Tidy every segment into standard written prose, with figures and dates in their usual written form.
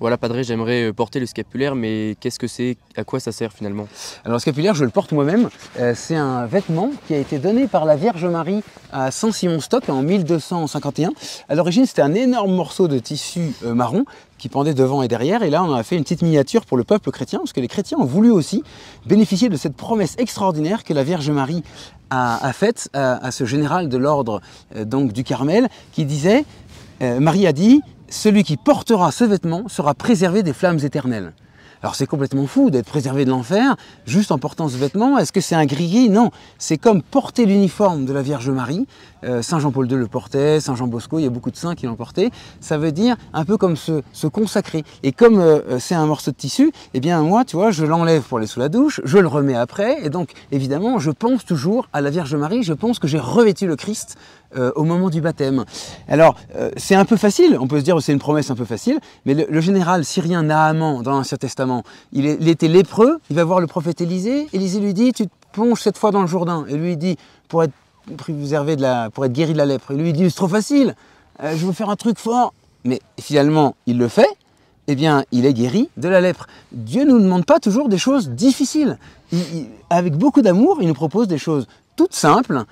Voilà, Padre, j'aimerais porter le scapulaire, mais qu'est-ce que c'est? À quoi ça sert finalement? Alors le scapulaire, je le porte moi-même. C'est un vêtement qui a été donné par la Vierge Marie à Saint-Simon-Stock en 1251. À l'origine, c'était un énorme morceau de tissu marron qui pendait devant et derrière. Et là, on a fait une petite miniature pour le peuple chrétien, parce que les chrétiens ont voulu aussi bénéficier de cette promesse extraordinaire que la Vierge Marie a faite à ce général de l'ordre donc du Carmel, qui disait, Marie a dit, celui qui portera ce vêtement sera préservé des flammes éternelles. Alors c'est complètement fou d'être préservé de l'enfer juste en portant ce vêtement. Est-ce que c'est un gris-gris? Non, c'est comme porter l'uniforme de la Vierge Marie. Saint Jean-Paul II le portait, Saint Jean Bosco, il y a beaucoup de saints qui l'ont porté. Ça veut dire un peu comme se consacrer. Et comme c'est un morceau de tissu, eh bien moi, tu vois, je l'enlève pour aller sous la douche, je le remets après. Et donc, évidemment, je pense toujours à la Vierge Marie. Je pense que j'ai revêtu le Christ au moment du baptême. Alors, c'est un peu facile, on peut se dire que c'est une promesse un peu facile, mais le général syrien Naaman, dans l'Ancien Testament, il était lépreux, il va voir le prophète Élisée, Élisée lui dit, tu te plonges 7 fois dans le Jourdain, et lui il dit, pour être guéri de la lèpre, et lui il dit, c'est trop facile, je veux faire un truc fort, mais finalement il le fait, eh bien il est guéri de la lèpre. Dieu ne nous demande pas toujours des choses difficiles, avec beaucoup d'amour, il nous propose des choses toutes simples,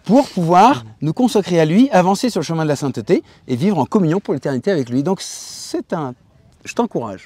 pour pouvoir nous consacrer à lui, avancer sur le chemin de la sainteté et vivre en communion pour l'éternité avec lui. Donc je t'encourage.